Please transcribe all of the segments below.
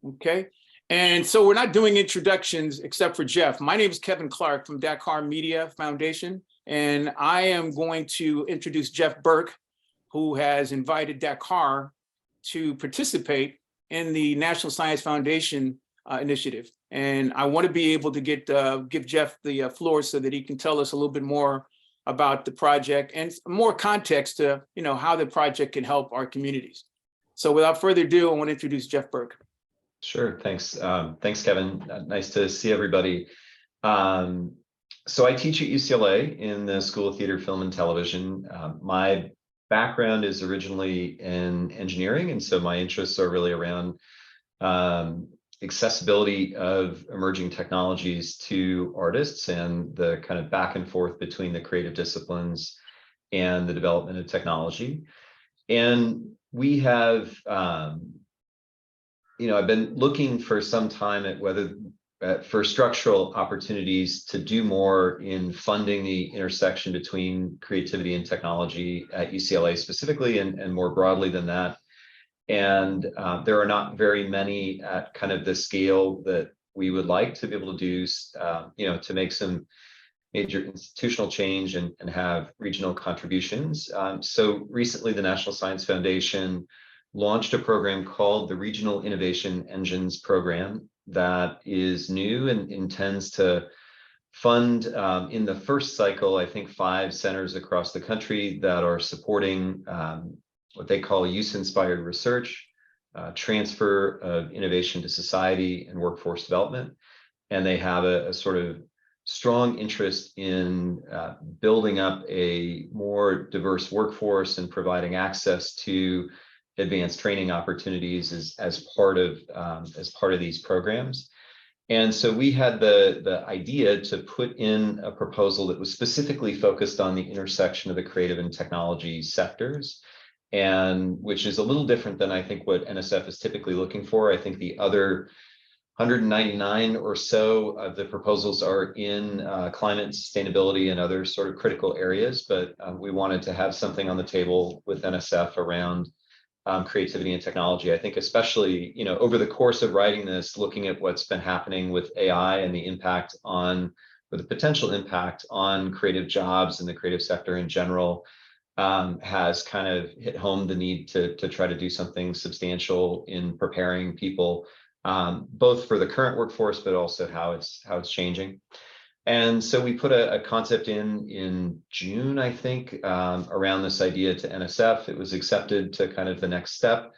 Okay. And so we're not doing introductions except for Jeff. My name is Kevin Clark from Dakar Media Foundation, and I am going to introduce Jeff Burke, who has invited Dakar to participate in the National Science Foundation initiative. And I want to be able to give Jeff the floor so that he can tell us a little bit more about the project and more context to how the project can help our communities. So without further ado, I want to introduce Jeff Burke. Sure, thanks. Thanks, Kevin. Nice to see everybody. So I teach at UCLA in the School of Theater, Film, and Television. My background is originally in engineering, and so my interests are really around accessibility of emerging technologies to artists and the kind of back and forth between the creative disciplines and the development of technology. And we have I've been looking for some time at for structural opportunities to do more in funding the intersection between creativity and technology at UCLA specifically, and more broadly than that. And there are not very many at kind of the scale that we would like to be able to do, to make some major institutional change and have regional contributions. So recently, the National Science Foundation launched a program called the Regional Innovation Engines Program that is new and intends to fund in the first cycle, I think, 5 centers across the country that are supporting what they call use-inspired research, transfer of innovation to society, and workforce development. And they have a sort of strong interest in building up a more diverse workforce and providing access to advanced training opportunities as part of these programs. And so we had the idea to put in a proposal that was specifically focused on the intersection of the creative and technology sectors, and which is a little different than I think what NSF is typically looking for. I think the other 199 or so of the proposals are in climate and sustainability and other sort of critical areas, but we wanted to have something on the table with NSF around creativity and technology. I think especially, over the course of writing this, looking at what's been happening with AI and the impact on, or the potential impact on creative jobs and the creative sector in general, has kind of hit home the need to try to do something substantial in preparing people, both for the current workforce, but also how it's changing. And so we put a concept in June, I think, around this idea to NSF. It was accepted to kind of the next step.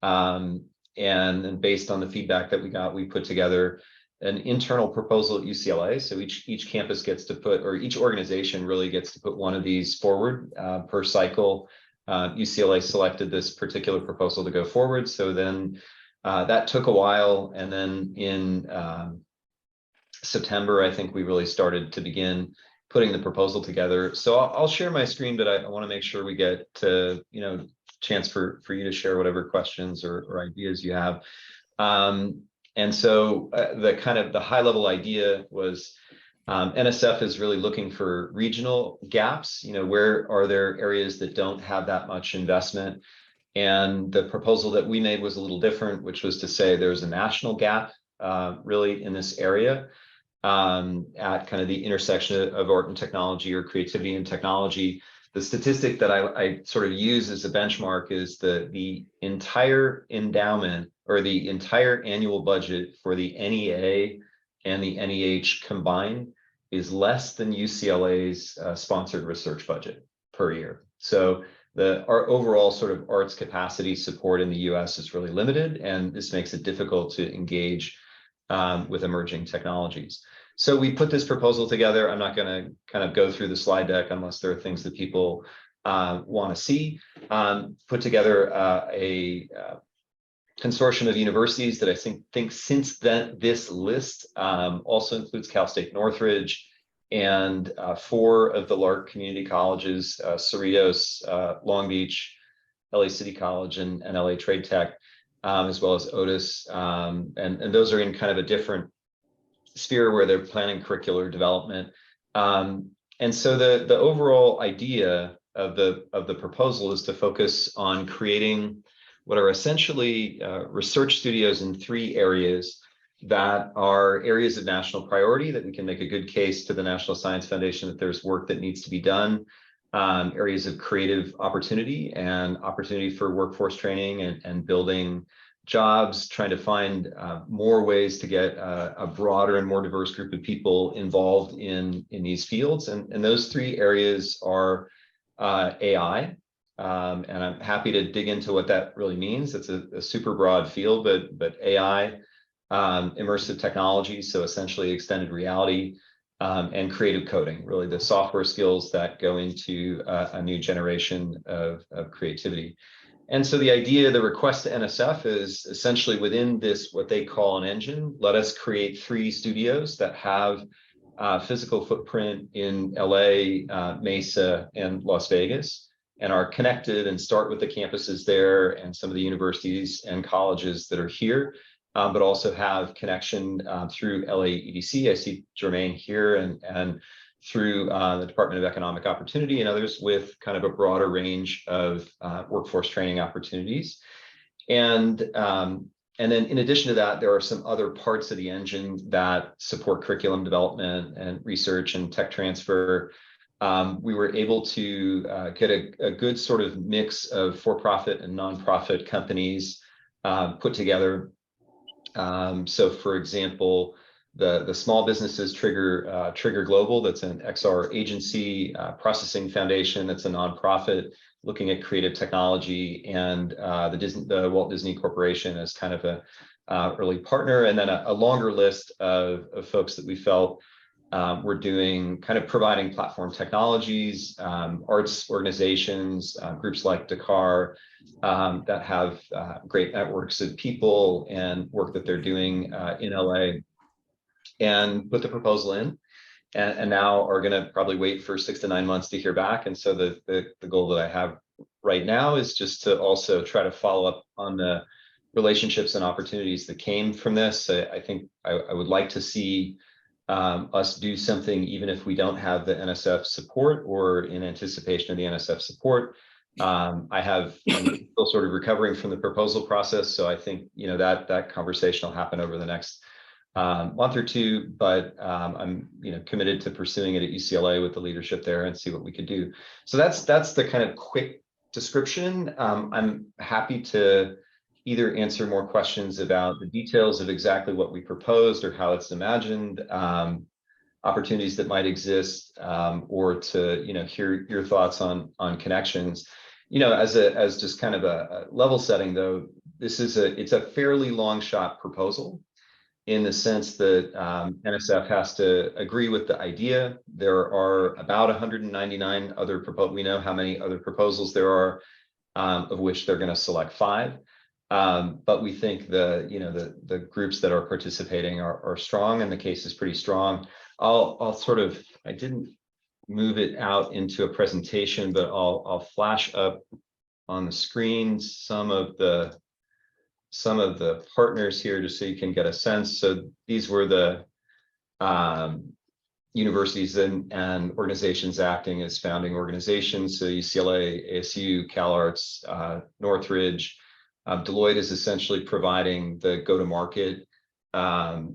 And based on the feedback that we got, we put together an internal proposal at UCLA. So each campus gets to put, or each organization really gets to put one of these forward per cycle. UCLA selected this particular proposal to go forward. So then that took a while. And then in September, I think we really started to begin putting the proposal together. So I'll share my screen, but I want to make sure we get to, chance for you to share whatever questions or ideas you have. And so the high level idea was NSF is really looking for regional gaps. Where are there areas that don't have that much investment? And the proposal that we made was a little different, which was to say there's a national gap really in this area at kind of the intersection of art and technology, or creativity and technology. The statistic that I sort of use as a benchmark is the entire endowment, or the entire annual budget for the NEA and the NEH combined is less than UCLA's sponsored research budget per year. So our overall sort of arts capacity support in the US is really limited, and this makes it difficult to engage with emerging technologies. So we put this proposal together. I'm not going to kind of go through the slide deck unless there are things that people want to see. Put together a consortium of universities that I think since then, this list also includes Cal State Northridge and 4 of the Lark community colleges, Cerritos, Long Beach, LA City College, and LA Trade Tech, as well as Otis. And those are in kind of a different sphere where they're planning curricular development. And so the overall idea of the proposal is to focus on creating what are essentially research studios in 3 areas that are areas of national priority that we can make a good case to the National Science Foundation that there's work that needs to be done, areas of creative opportunity and opportunity for workforce training and building jobs, trying to find more ways to get a broader and more diverse group of people involved in these fields. And those 3 areas are AI. And I'm happy to dig into what that really means. It's a super broad field, but AI, immersive technology, so essentially extended reality, and creative coding, really the software skills that go into a new generation of creativity. And so the idea, the request to NSF is essentially within this, what they call an engine, let us create 3 studios that have physical footprint in LA, Mesa, and Las Vegas, and are connected and start with the campuses there and some of the universities and colleges that are here, but also have connection through LA EDC. I see Jermaine here, and through the Department of Economic Opportunity and others with kind of a broader range of workforce training opportunities. And then in addition to that, there are some other parts of the engine that support curriculum development and research and tech transfer. We were able to get a good sort of mix of for-profit and nonprofit companies put together. So for example, the small businesses Trigger Global, that's an XR agency, Processing Foundation, that's a nonprofit looking at creative technology, and the Walt Disney Corporation as kind of a early partner, and then a longer list of folks that we felt were doing kind of providing platform technologies, arts organizations, groups like Dakar that have great networks of people and work that they're doing in LA, and put the proposal in, and now are going to probably wait for 6 to 9 months to hear back. And so the goal that I have right now is just to also try to follow up on the relationships and opportunities that came from this. I think I would like to see us do something, even if we don't have the NSF support, or in anticipation of the NSF support. I'm still sort of recovering from the proposal process, so I think that conversation will happen over the next month or 2, but I'm committed to pursuing it at UCLA with the leadership there and see what we could do. So that's the kind of quick description. I'm happy to either answer more questions about the details of exactly what we proposed or how it's imagined, opportunities that might exist, or to hear your thoughts on connections. As just kind of a level setting, though, it's a fairly long shot proposal, in the sense that NSF has to agree with the idea. There are about 199 other proposals. We know how many other proposals there are, of which they're going to select 5. But we think the groups that are participating are strong, and the case is pretty strong. I didn't move it out into a presentation, but I'll flash up on the screen some of the partners here, just so you can get a sense. So these were the universities and organizations acting as founding organizations. So UCLA, ASU, CalArts, Northridge. Deloitte is essentially providing the go-to-market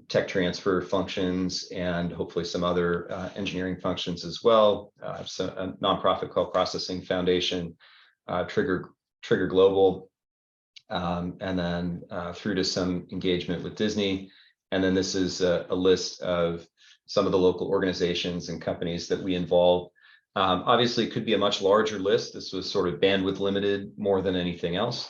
tech transfer functions, and hopefully some other engineering functions as well. So a nonprofit called Processing Foundation, Trigger Global, and then through to some engagement with Disney. And then this is a list of some of the local organizations and companies that we involve. Obviously, it could be a much larger list. This was sort of bandwidth limited more than anything else.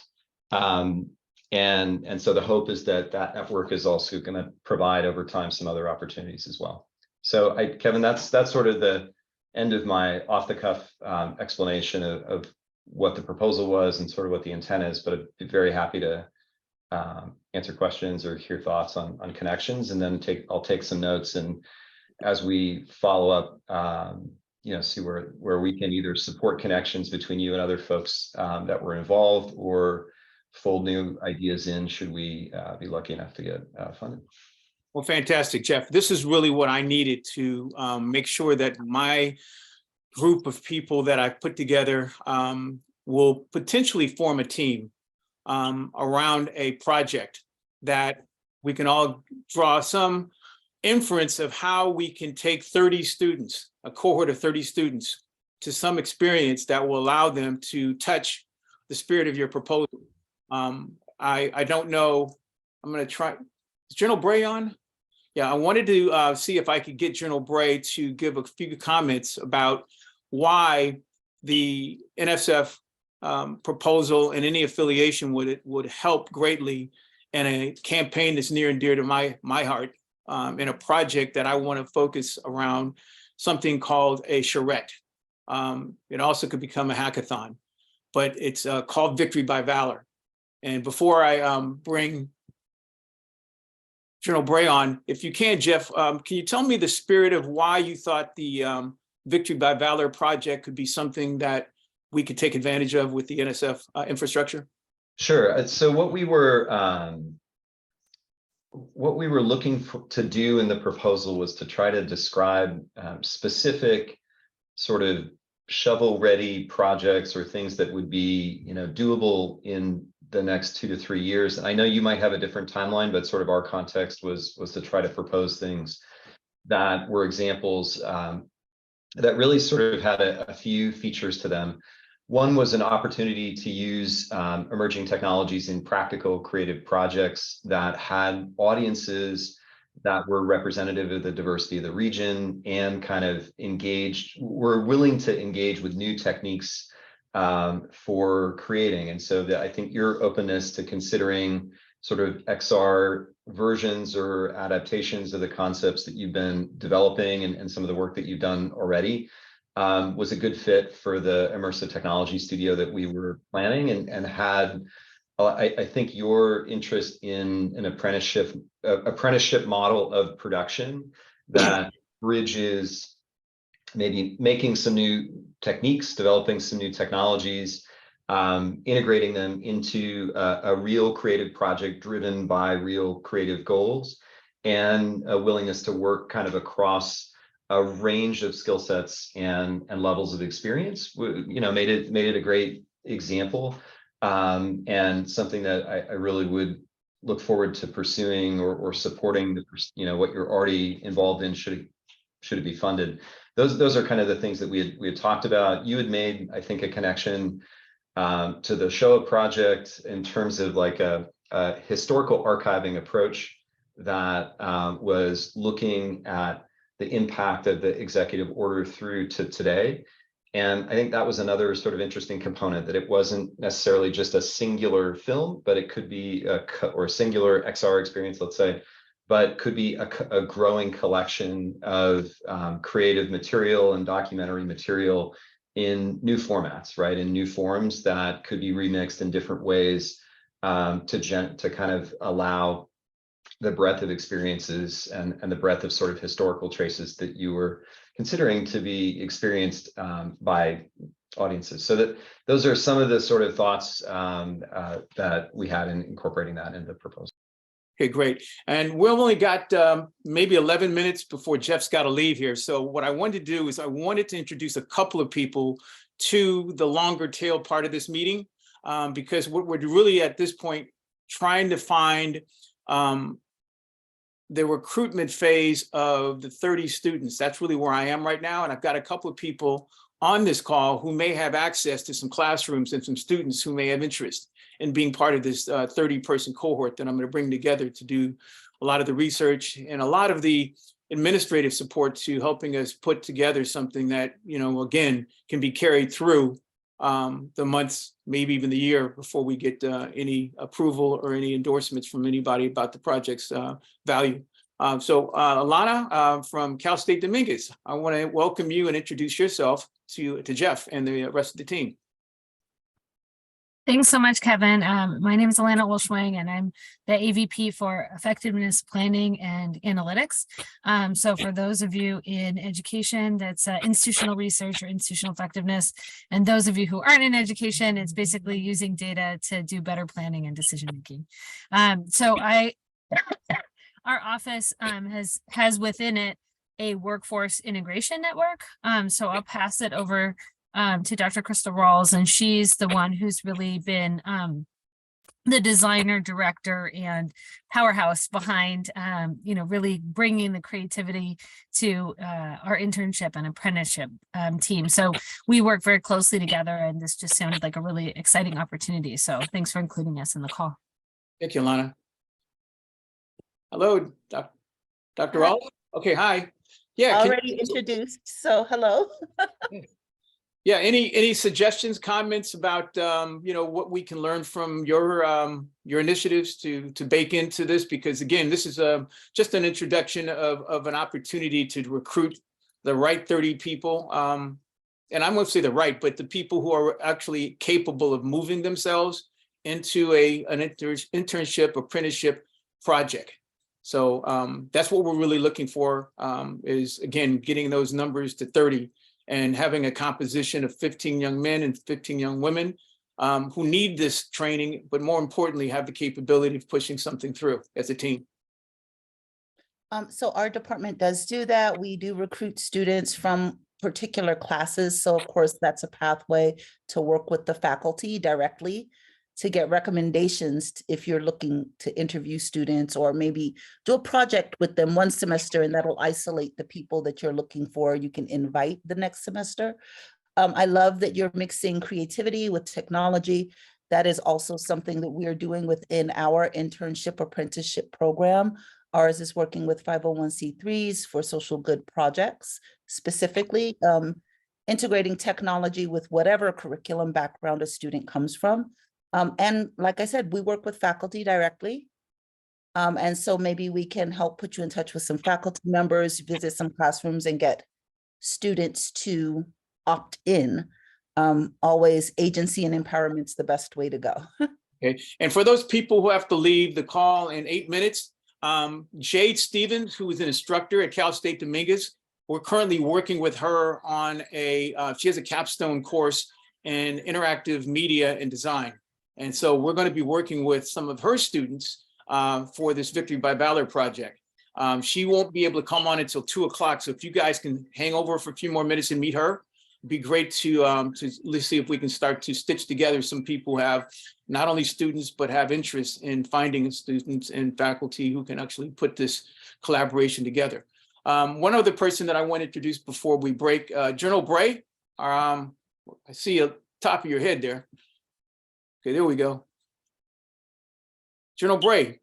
And so the hope is that network is also going to provide over time some other opportunities as well. So Kevin, that's sort of the end of my off the cuff explanation of what the proposal was and sort of what the intent is, but I'd be very happy to answer questions or hear thoughts on connections, and then I'll take some notes, and as we follow up, see where we can either support connections between you and other folks that were involved, or fold new ideas in should we be lucky enough to get funded. Well, fantastic, Jeff. This is really what I needed to make sure that my group of people that I put together will potentially form a team around a project that we can all draw some inference of how we can take 30 students, a cohort of 30 students, to some experience that will allow them to touch the spirit of your proposal. I don't know. I'm going to try. Is General Bray on? Yeah, I wanted to see if I could get General Bray to give a few comments about why the NSF proposal and any affiliation would help greatly in a campaign that's near and dear to my heart, in a project that I want to focus around something called a charrette. It also could become a hackathon, but it's called Victory by Valor. And before I bring General Bray on, if you can, Jeff, can you tell me the spirit of why you thought the Victory by Valor project could be something that we could take advantage of with the NSF infrastructure? Sure. So what we were looking to do in the proposal was to try to describe specific sort of shovel-ready projects or things that would be, doable in the next 2 to 3 years. And I know you might have a different timeline, but sort of our context was to try to propose things that were examples that really sort of had a few features to them. One was an opportunity to use emerging technologies in practical creative projects that had audiences that were representative of the diversity of the region and kind of were willing to engage with new techniques for creating. And so I think your openness to considering sort of XR versions or adaptations of the concepts that you've been developing and some of the work that you've done already was a good fit for the immersive technology studio that we were planning, and had, I think, your interest in an apprenticeship model of production that bridges maybe making some new techniques, developing some new technologies, integrating them into a real creative project driven by real creative goals, and a willingness to work kind of across a range of skill sets and levels of experience. Made it a great example, and something that I really would look forward to pursuing or supporting what you're already involved in, should it be funded. Those are kind of the things that we had talked about. You had made, I think, a connection to the Showa project in terms of like a historical archiving approach that was looking at the impact of the executive order through to today. And I think that was another sort of interesting component, that it wasn't necessarily just a singular film, but it could be or a singular XR experience, let's say, but could be a growing collection of creative material and documentary material in new formats, right? In new forms that could be remixed in different ways to kind of allow the breadth of experiences and the breadth of sort of historical traces that you were considering to be experienced by audiences. So those are some of the sort of thoughts that we had in incorporating that into the proposal. Okay, great. And we've only got maybe 11 minutes before Jeff's got to leave here. So what I wanted to do is I wanted to introduce a couple of people to the longer tail part of this meeting, because what we're really at this point trying to find the recruitment phase of the 30 students. That's really where I am right now. And I've got a couple of people on this call who may have access to some classrooms and some students who may have interest in being part of this 30-person cohort that I'm going to bring together to do a lot of the research and a lot of the administrative support to helping us put together something that, again, can be carried through the months, maybe even the year, before we get any approval or any endorsements from anybody about the project's value. So Alana from Cal State Dominguez, I want to welcome you and introduce yourself to Jeff and the rest of the team. Thanks so much, Kevin. My name is Alana Wolschwang, and I'm the AVP for Effectiveness Planning and Analytics. So for those of you in education, that's institutional research or institutional effectiveness. And those of you who aren't in education, it's basically using data to do better planning and decision making. Our office has within it a workforce integration network. So I'll pass it over to Dr. Crystal Rawls, and she's the one who's really been the designer, director, and powerhouse behind, really bringing the creativity to our internship and apprenticeship team. So we work very closely together, and this just sounded like a really exciting opportunity. So thanks for including us in the call. Thank you, Lana. Hello, Dr. Hi. All. Okay, hi. Yeah, Already introduced, so hello. yeah. Any suggestions, comments about what we can learn from your initiatives to bake into this? Because again, this is just an introduction of an opportunity to recruit the right 30 people. And I won't say the right, but the people who are actually capable of moving themselves into an internship, apprenticeship project. So that's what we're really looking for, is again, getting those numbers to 30 and having a composition of 15 young men and 15 young women who need this training, but more importantly, have the capability of pushing something through as a team. So our department does do that. We do recruit students from particular classes. So of course, that's a pathway to work with the faculty directly to get recommendations if you're looking to interview students, or maybe do a project with them one semester, and that'll isolate the people that you're looking for. You can invite the next semester. I love that you're mixing creativity with technology. That is also something that we are doing within our internship apprenticeship program. Ours is working with 501c3s for social good projects, specifically integrating technology with whatever curriculum background a student comes from. And like I said, we work with faculty directly. And so maybe we can help put you in touch with some faculty members, visit some classrooms, and get students to opt in. Always agency and empowerment's the best way to go. Okay, and for those people who have to leave the call in 8 minutes, Jade Stevens, who is an instructor at Cal State Dominguez, we're currently working with her on she has a capstone course in interactive media and design. And so we're going to be working with some of her students for this Victory by Valor project. She won't be able to come on until 2 o'clock. So if you guys can hang over for a few more minutes and meet her, it'd be great to let's see if we can start to stitch together some people who have not only students, but have interest in finding students and faculty who can actually put this collaboration together. One other person that I want to introduce before we break, Journal Bray. I see a top of your head there. Okay, there we go. Journal Bray,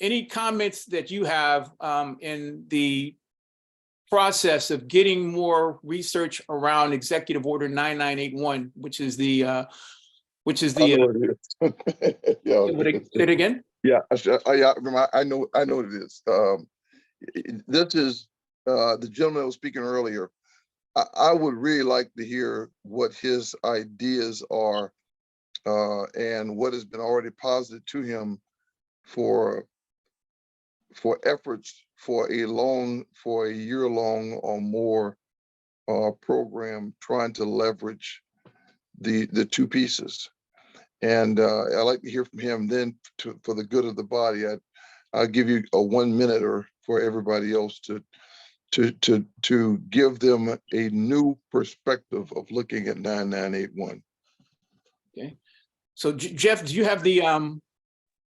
any comments that you have in the process of getting more research around Executive Order 9981, which is the I know it is. Yeah, say it again? yeah, I know what it is. This is the gentleman that was speaking earlier. I would really like to hear what his ideas are and what has been already posited to him for efforts for a year-long or more program trying to leverage the two pieces. And I'd like to hear from him. Then for the good of the body, I'll give you a 1 minute or for everybody else to give them a new perspective of looking at 9981. Okay. So Jeff, do you have the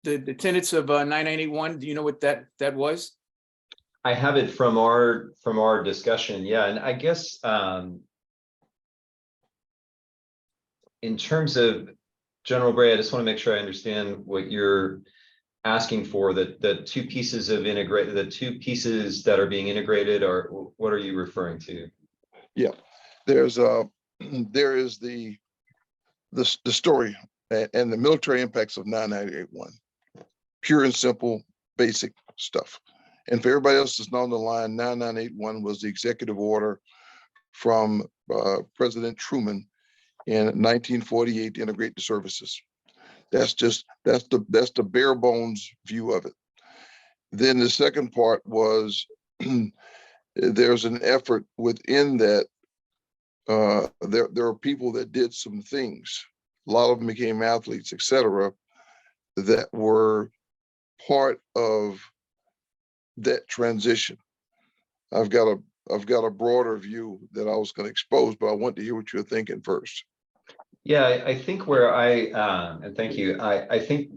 tenets of 9981? Do you know what that was? I have it from our discussion. Yeah, and I guess in terms of General Bray, I just want to make sure I understand what you're asking for. The two pieces of the two pieces that are being integrated, or what are you referring to? Yeah, there is the story and the military impacts of 9981. Pure and simple, basic stuff. And for everybody else that's not on the line, 9981 was the executive order from President Truman in 1948 to integrate the services. That's the bare bones view of it. Then the second part was there's an effort within that. There are people that did some things. A lot of them became athletes, etc., that were part of that transition. I've got a broader view that I was going to expose, but I want to hear what you're thinking first. Yeah, I think where and thank you. I think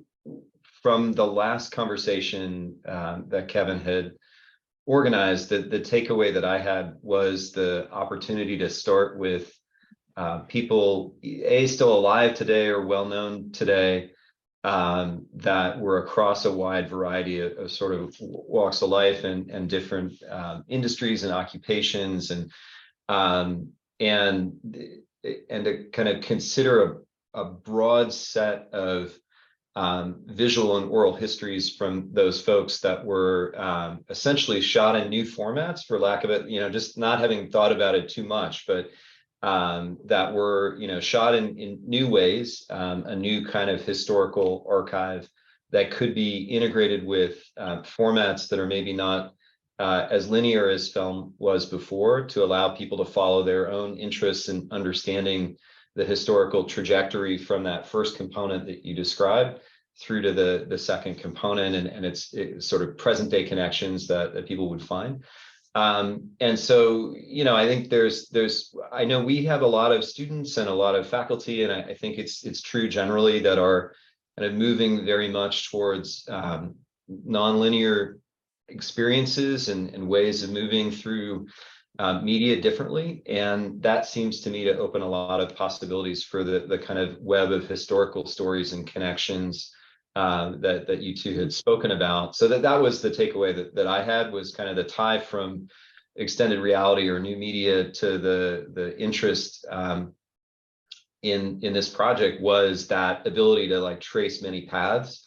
from the last conversation that Kevin had organized, the takeaway that I had was the opportunity to start with people still alive today or well known today, that were across a wide variety of sort of walks of life and different industries and occupations, and to kind of consider a broad set of visual and oral histories from those folks that were essentially shot in new formats, for lack of it, just not having thought about it too much, but that were, shot in new ways, a new kind of historical archive that could be integrated with formats that are maybe not as linear as film was before, to allow people to follow their own interests in understanding the historical trajectory from that first component that you described through to the second component, and it's sort of present day connections that people would find. And so, I think I know we have a lot of students and a lot of faculty, and I think it's true generally that are kind of moving very much towards nonlinear experiences and ways of moving through media differently. And that seems to me to open a lot of possibilities for the kind of web of historical stories and connections that you two had spoken about. So that was the takeaway that I had, was kind of the tie from extended reality or new media to the interest in this project, was that ability to like trace many paths.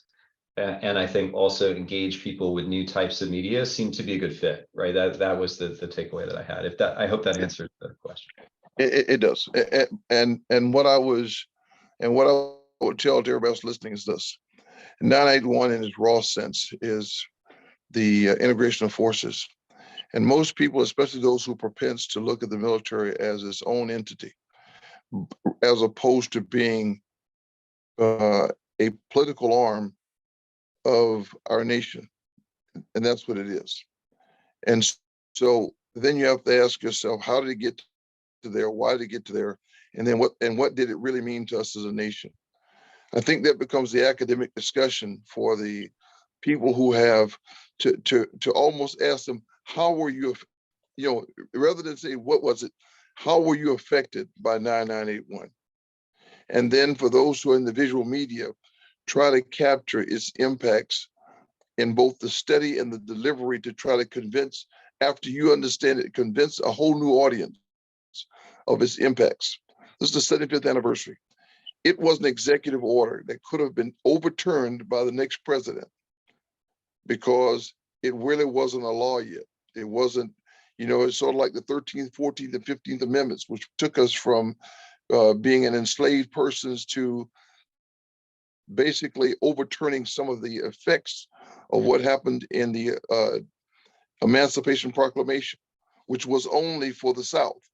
And I think also engage people with new types of media seemed to be a good fit, right? That was the takeaway that I had. I hope that answers the question. It does. And what I would tell to everybody else listening is this: 981 in its raw sense is the integration of forces. And most people, especially those who propense to look at the military as its own entity, as opposed to being a political arm of our nation. And that's what it is. And so then you have to ask yourself, how did it get to there? Why did it get to there? And then what did it really mean to us as a nation? I think that becomes the academic discussion for the people who have to almost ask them, how were you, rather than say, what was it? How were you affected by 9981? And then for those who are in the visual media, try to capture its impacts in both the study and the delivery, to try to convince, after you understand it, convince a whole new audience of its impacts. This is the 75th anniversary. It was an executive order that could have been overturned by the next president, because it really wasn't a law yet. It wasn't, it's sort of like the 13th, 14th, and 15th Amendments, which took us from being an enslaved persons to basically overturning some of the effects of what happened in the Emancipation Proclamation, which was only for the South,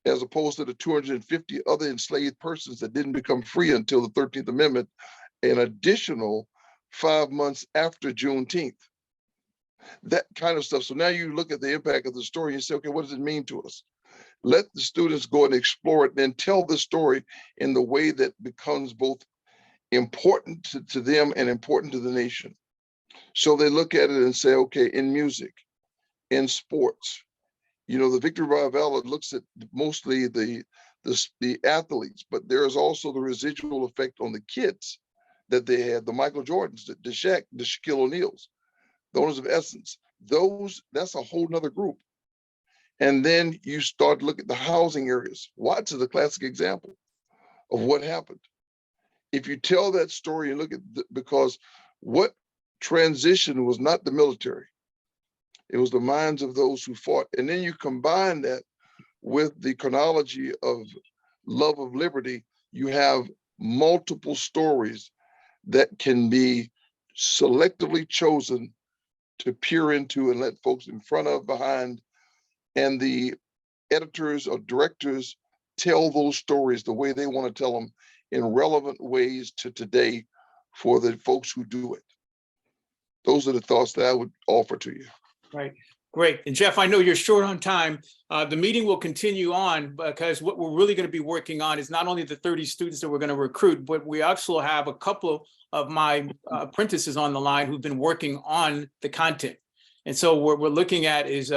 as opposed to the 250 other enslaved persons that didn't become free until the 13th Amendment, an additional 5 months after Juneteenth. That kind of stuff. So now you look at the impact of the story and you say, okay, what does it mean to us? Let the students go and explore it, and then tell the story in the way that becomes both important to them and important to the nation. So they look at it and say, okay, in music, in sports, the Victory by Valor looks at mostly the athletes, but there is also the residual effect on the kids that they had, the Michael Jordans, the Shaq, the Shaquille O'Neals, the owners of Essence. That's a whole nother group. And then you start to look at the housing areas. Watts is a classic example of what happened. If you tell that story and look at because what transition was not the military, it was the minds of those who fought. And then you combine that with the chronology of love of liberty, you have multiple stories that can be selectively chosen to peer into and let folks in front of, behind, and the editors or directors tell those stories the way they want to tell them, in relevant ways to today for the folks who do it. Those are the thoughts that I would offer to you. Right. Great. And Jeff, I know you're short on time. The meeting will continue on because what we're really going to be working on is not only the 30 students that we're going to recruit, but we also have a couple of my apprentices on the line who've been working on the content. And so what we're looking at is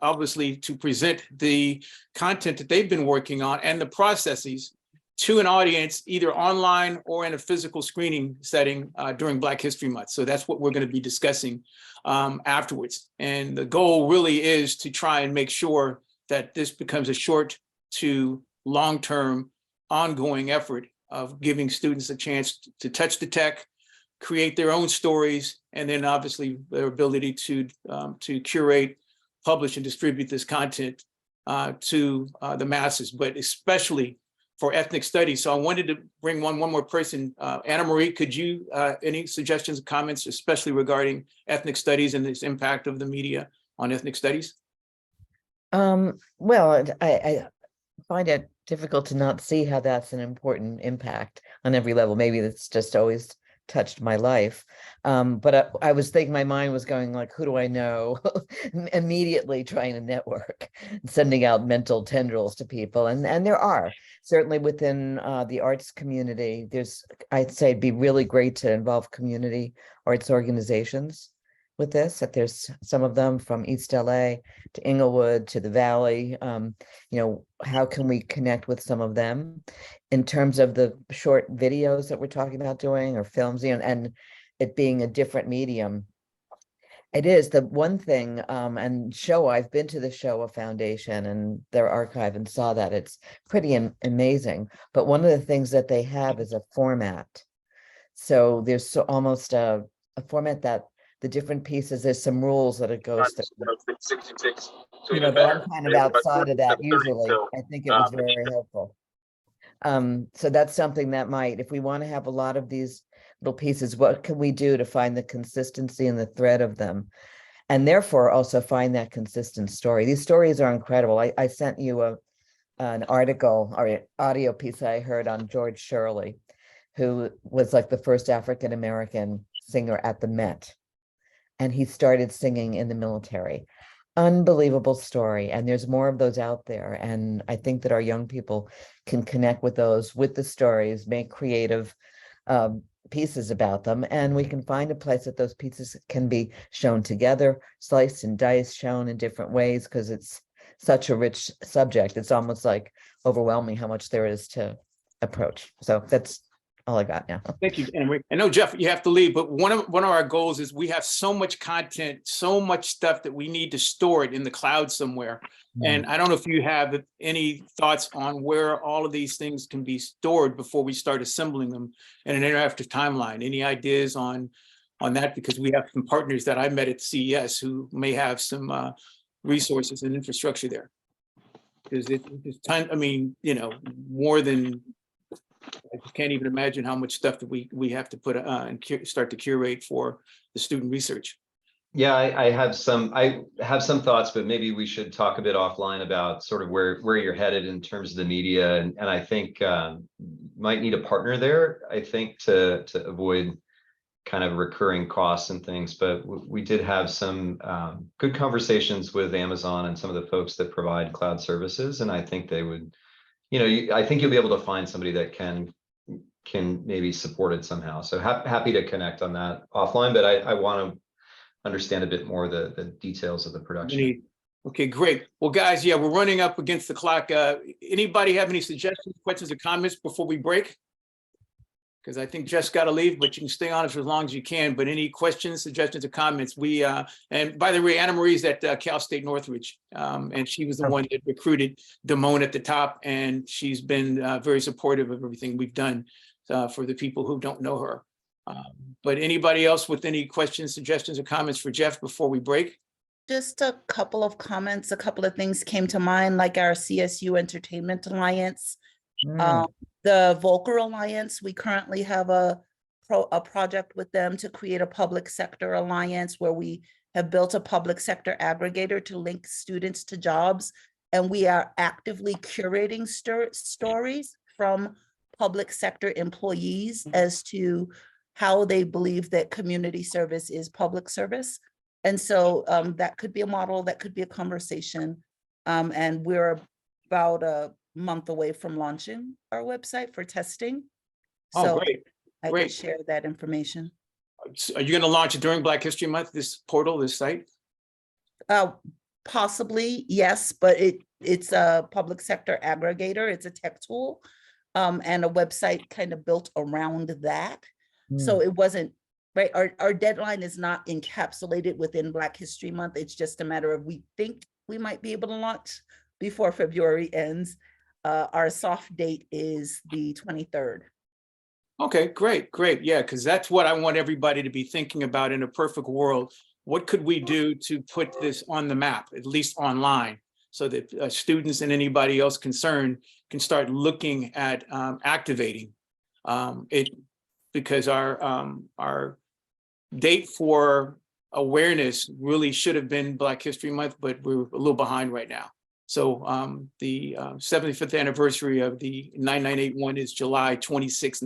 obviously to present the content that they've been working on and the processes to an audience, either online or in a physical screening setting during Black History Month. So that's what we're going to be discussing afterwards. And the goal really is to try and make sure that this becomes a short to long-term ongoing effort of giving students a chance to touch the tech, create their own stories, and then obviously their ability to curate, publish, and distribute this content to the masses, but especially for ethnic studies. So I wanted to bring one more person. Anna Marie, could you, any suggestions, comments, especially regarding ethnic studies and its impact of the media on ethnic studies? Well, I find it difficult to not see how that's an important impact on every level. Maybe it's just always touched my life. But I was thinking, my mind was going like, who do I know? Immediately trying to network, sending out mental tendrils to people. And there are certainly within the arts community, I'd say it'd be really great to involve community arts organizations with this, that there's some of them from East LA to Inglewood to the Valley. How can we connect with some of them in terms of the short videos that we're talking about doing, or films, and it being a different medium? It is the one thing, and I've been to the Showa Foundation and their archive and saw that it's pretty amazing. But one of the things that they have is a format. So there's almost a format that the different pieces, there's some rules that it goes through. But I'm kind of outside of that usually. I think it was very helpful. So that's something that might, if we want to have a lot of these little pieces, what can we do to find the consistency and the thread of them? And therefore also find that consistent story. These stories are incredible. I sent you an article or audio piece I heard on George Shirley, who was like the first African-American singer at the Met. And he started singing in the military. Unbelievable story. And there's more of those out there. And I think that our young people can connect with those, with the stories, make creative pieces about them. And we can find a place that those pieces can be shown together, sliced and diced, shown in different ways, because it's such a rich subject. It's almost like overwhelming how much there is to approach. So that's all I got now. Thank you, Anna Marie. I know, Jeff, you have to leave, but one of our goals is we have so much content, so much stuff that we need to store it in the cloud somewhere. And I don't know if you have any thoughts on where all of these things can be stored before we start assembling them in an interactive timeline. Any ideas on that? Because we have some partners that I met at CES who may have some resources and infrastructure there. Because it's time, I mean, more than, I can't even imagine how much stuff that we have to put and start to curate for the student research. Yeah, I have some thoughts, but maybe we should talk a bit offline about sort of where you're headed in terms of the media, and I think might need a partner there, I think, to avoid kind of recurring costs and things. But we did have some good conversations with Amazon and some of the folks that provide cloud services, and I think they would, I think you'll be able to find somebody that can maybe support it somehow. So happy to connect on that offline, but I want to understand a bit more the details of the production. Okay, great. Well, guys, yeah, we're running up against the clock. Anybody have any suggestions, questions, or comments before we break? Because I think Jeff's got to leave, but you can stay on for as long as you can. But any questions, suggestions, or comments? And by the way, Anna Marie's at Cal State Northridge, and she was the one that recruited Damone at the top, and she's been very supportive of everything we've done for the people who don't know her. But anybody else with any questions, suggestions, or comments for Jeff before we break? Just a couple of comments. A couple of things came to mind, like our CSU Entertainment Alliance. The Volcker Alliance, we currently have a project with them to create a public sector alliance where we have built a public sector aggregator to link students to jobs. And we are actively curating stories from public sector employees as to how they believe that community service is public service. And so that could be a model, that could be a conversation. And we're about a month away from launching our website for testing. Oh, So great. I Great. could share that information. Are you going to launch it during Black History Month, this portal, this site? Possibly, yes, but it's a public sector aggregator. It's a tech tool. And a website kind of built around that. So it wasn't, right, our deadline is not encapsulated within Black History Month. It's just a matter of, we think we might be able to launch before February ends. Our soft date is the 23rd. Okay, great, great. Yeah, because that's what I want everybody to be thinking about in a perfect world. What could we do to put this on the map, at least online, so that students and anybody else concerned can start looking at activating it, because our date for awareness really should have been Black History Month, but we're a little behind right now. So the 75th anniversary of the 9981 is July 26,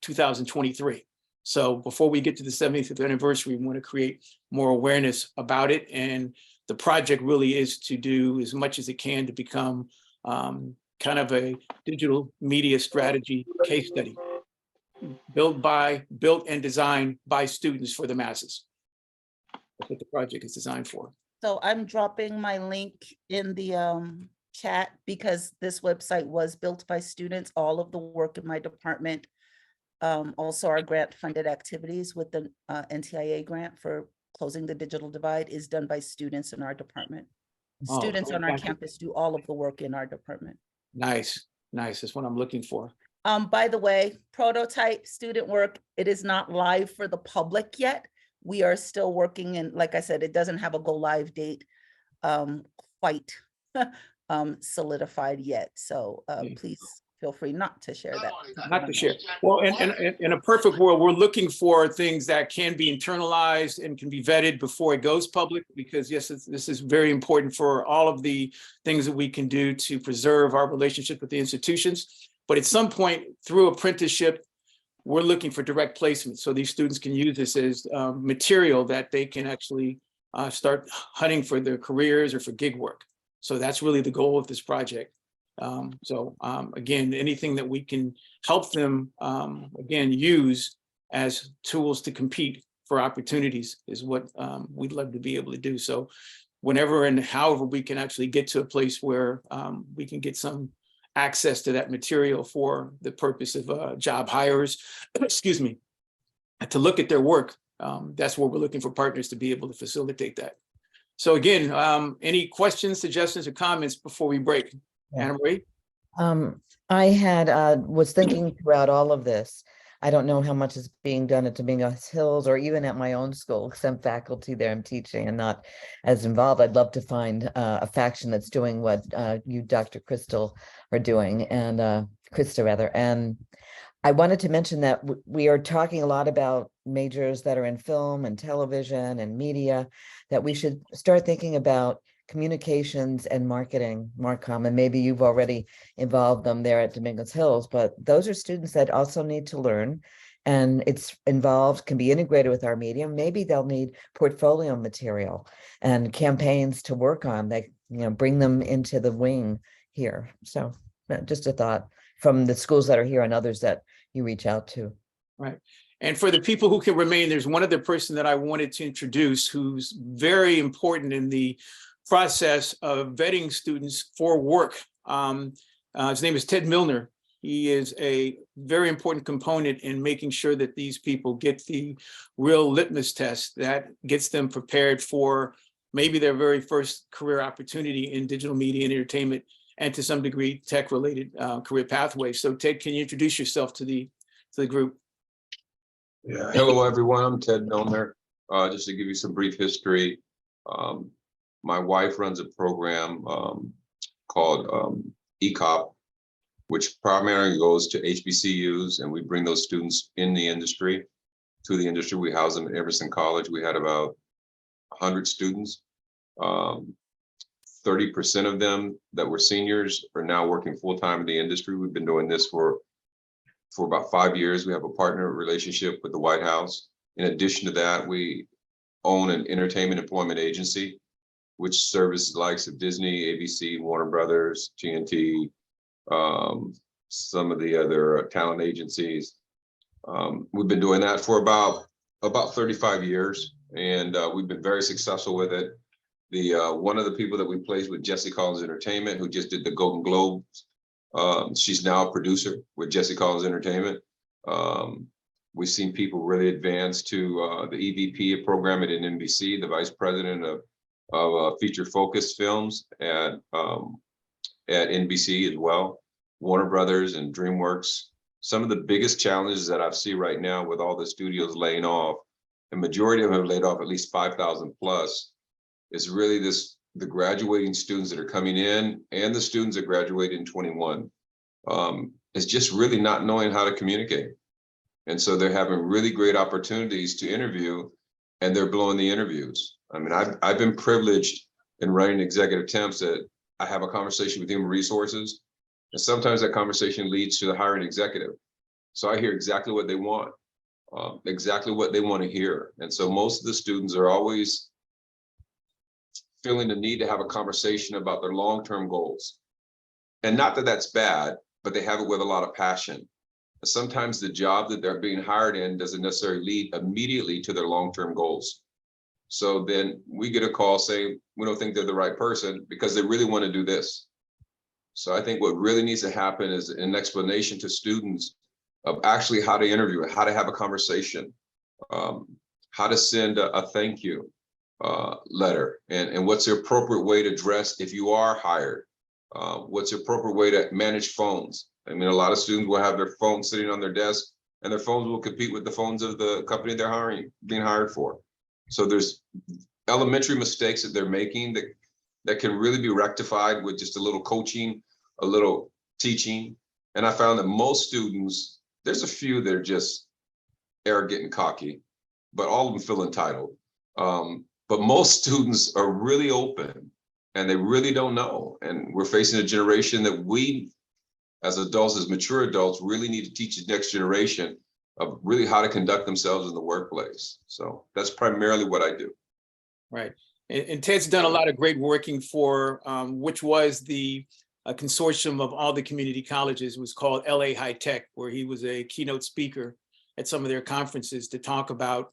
2023. So before we get to the 75th anniversary, we want to create more awareness about it. And the project really is to do as much as it can to become kind of a digital media strategy case study, built and designed by students for the masses. That's what the project is designed for. So I'm dropping my link in the chat because this website was built by students. All of the work in my department, also our grant funded activities with the NTIA grant for closing the digital divide is done by students in our department. Oh, Students on our fantastic. campus do all of the work in our department. Nice, nice. That's what I'm looking for. By the way, prototype student work, it is not live for the public yet. We are still working, and like I said, it doesn't have a go live date quite solidified yet. So please feel free not to share that. Not to share. Well, in a perfect world, we're looking for things that can be internalized and can be vetted before it goes public, because yes, this is very important for all of the things that we can do to preserve our relationship with the institutions. But at some point through apprenticeship, we're looking for direct placement. So these students can use this as material that they can actually start hunting for their careers or for gig work. So that's really the goal of this project. Again, anything that we can help them, again, use as tools to compete for opportunities is what we'd love to be able to do. So whenever and however we can actually get to a place where we can get some access to that material for the purpose of job hires, excuse me, to look at their work, that's where we're looking for partners to be able to facilitate that. So again, any questions, suggestions, or comments before we break? Yeah. Anna Marie? I was thinking throughout all of this, I don't know how much is being done at Dominguez Hills or even at my own school, because I'm faculty there, I'm teaching and not as involved. I'd love to find a faction that's doing what you, Dr. Crystal, are doing, and Krista rather. And I wanted to mention that we are talking a lot about majors that are in film and television and media, that we should start thinking about communications and marketing, Marcom, and maybe you've already involved them there at Dominguez Hills, but those are students that also need to learn, and it's involved, can be integrated with our media. Maybe they'll need portfolio material and campaigns to work on that, bring them into the wing here. So just a thought from the schools that are here and others that you reach out to. Right. And for the people who can remain, there's one other person that I wanted to introduce who's very important in the process of vetting students for work. His name is Ted Milner. He is a very important component in making sure that these people get the real litmus test that gets them prepared for maybe their very first career opportunity in digital media and entertainment, and to some degree tech-related career pathways. So Ted, can you introduce yourself to the group? Yeah. Hello, everyone. I'm Ted Milner. Just to give you some brief history, my wife runs a program called ECOP, which primarily goes to HBCUs, and we bring those students in the industry, to the industry. We house them at Emerson College. We had about 100 students. 30% of them that were seniors are now working full-time in the industry. We've been doing this for about 5 years. We have a partner relationship with the White House. In addition to that, we own an entertainment employment agency, which services the likes of Disney, ABC, Warner Brothers, TNT, some of the other talent agencies. We've been doing that for about 35 years, and we've been very successful with it. One of the people that we placed with Jesse Collins Entertainment, who just did the Golden Globes, she's now a producer with Jesse Collins Entertainment. We've seen people really advance to the EVP program at NBC, the vice president of feature focused films at NBC as well, Warner Brothers and DreamWorks. Some of the biggest challenges that I see right now with all the studios laying off, the majority of them have laid off at least 5,000 plus, is really the graduating students that are coming in and the students that graduate in 21. It's just really not knowing how to communicate. And so they're having really great opportunities to interview, and they're blowing the interviews. I mean, I've been privileged in running executive temps that I have a conversation with human resources, and sometimes that conversation leads to the hiring executive. So I hear exactly what they want, exactly what they want to hear. And so most of the students are always feeling the need to have a conversation about their long-term goals. And not that that's bad, but they have it with a lot of passion. Sometimes the job that they're being hired in doesn't necessarily lead immediately to their long-term goals. So then we get a call saying, we don't think they're the right person because they really want to do this. So I think what really needs to happen is an explanation to students of actually how to interview, how to have a conversation, how to send a thank you letter, and what's the appropriate way to dress if you are hired. What's the appropriate way to manage phones? I mean, a lot of students will have their phones sitting on their desk, and their phones will compete with the phones of the company they're being hired for. So there's elementary mistakes that they're making that can really be rectified with just a little coaching, a little teaching. And I found that most students, there's a few that are just arrogant and cocky, but all of them feel entitled. But most students are really open, and they really don't know. And we're facing a generation that we, as adults, as mature adults, really need to teach the next generation of really how to conduct themselves in the workplace. So that's primarily what I do. Right. And Ted's done a lot of great working for, which was the consortium of all the community colleges. It was called LA High Tech, where he was a keynote speaker at some of their conferences to talk about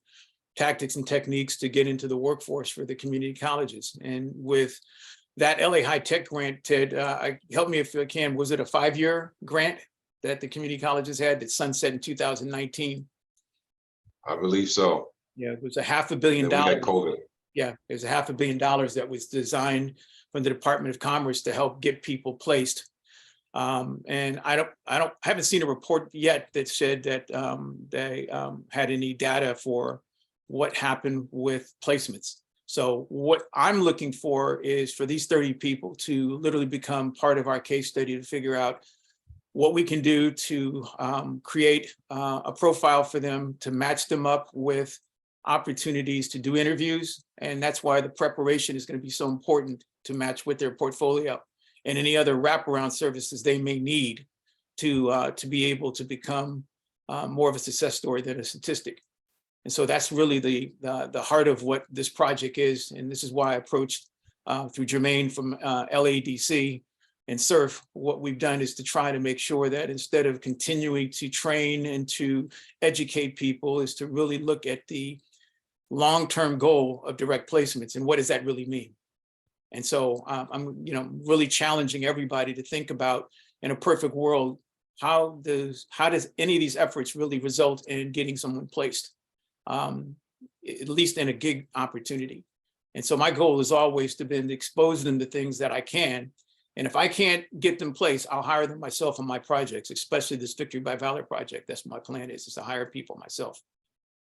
tactics and techniques to get into the workforce for the community colleges. And with that LA High Tech grant, Ted, help me if I can, was it a 5-year grant that the community colleges had that sunset in 2019? I believe so. Yeah, it was $500 million. We had COVID. Yeah, it was $500 million that was designed from the Department of Commerce to help get people placed. And I haven't seen a report yet that said that they had any data for what happened with placements. So what I'm looking for is for these 30 people to literally become part of our case study to figure out what we can do to create a profile for them, to match them up with opportunities to do interviews. And that's why the preparation is going to be so important to match with their portfolio and any other wraparound services they may need to be able to become more of a success story than a statistic. And so that's really the heart of what this project is. And this is why I approached through Jermaine from LADC and SURF. What we've done is to try to make sure that instead of continuing to train and to educate people, is to really look at the long-term goal of direct placements and what does that really mean. And so I'm really challenging everybody to think about, in a perfect world, how does any of these efforts really result in getting someone placed, at least in a gig opportunity. And so my goal is always to be to expose them to things that I can. And if I can't get them placed, I'll hire them myself on my projects, especially this Victory by Valor project. That's my plan is to hire people myself.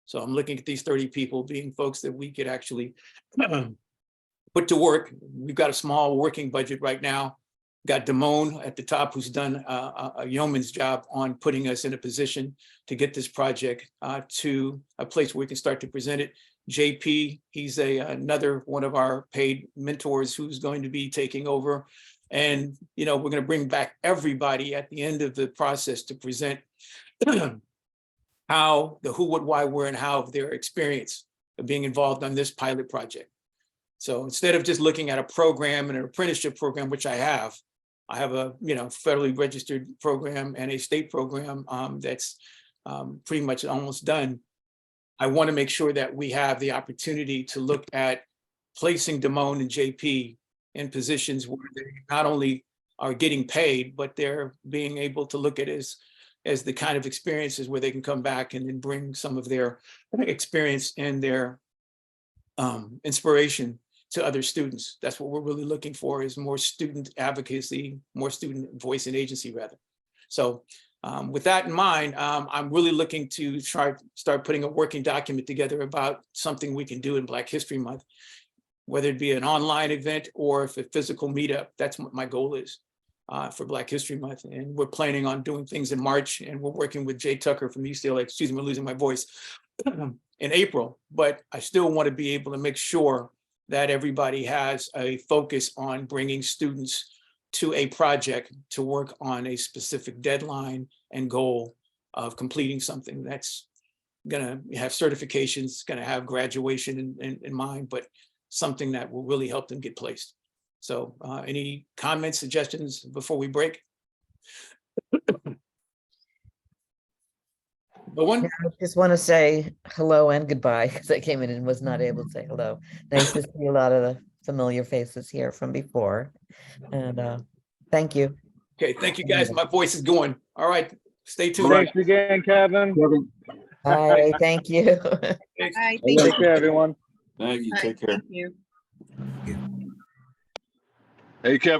So I'm looking at these 30 people being folks that we could actually put to work. We've got a small working budget right now. Got Damone at the top, who's done a yeoman's job on putting us in a position to get this project to a place where we can start to present it. JP, he's another one of our paid mentors who's going to be taking over. And, we're going to bring back everybody at the end of the process to present how, the who, what, why, where, and how of their experience being involved on this pilot project. So instead of just looking at a program and an apprenticeship program, which I have a, federally registered program and a state program that's pretty much almost done. I want to make sure that we have the opportunity to look at placing Damone and JP in positions where they not only are getting paid, but they're being able to look at it as the kind of experiences where they can come back and then bring some of their experience and their inspiration to other students. That's what we're really looking for, is more student advocacy, more student voice and agency rather. So with that in mind, I'm really looking to start putting a working document together about something we can do in Black History Month, whether it be an online event or if a physical meetup. That's what my goal is for Black History Month. And we're planning on doing things in March, and we're working with Jay Tucker from UCLA, excuse me, I'm losing my voice, in April. But I still want to be able to make sure that everybody has a focus on bringing students to a project to work on a specific deadline and goal of completing something that's gonna have certifications, gonna have graduation in mind, but something that will really help them get placed. So any comments, suggestions before we break? No one? I just want to say hello and goodbye, because I came in and was not able to say hello. Nice to see a lot of the familiar faces here from before. And thank you. Okay, thank you guys. My voice is going. All right, stay tuned. Thanks again, Kevin. Bye, thank you. Thanks. Hi, thank Take care, everyone. you. Take care. Thank you. Hey, Kevin.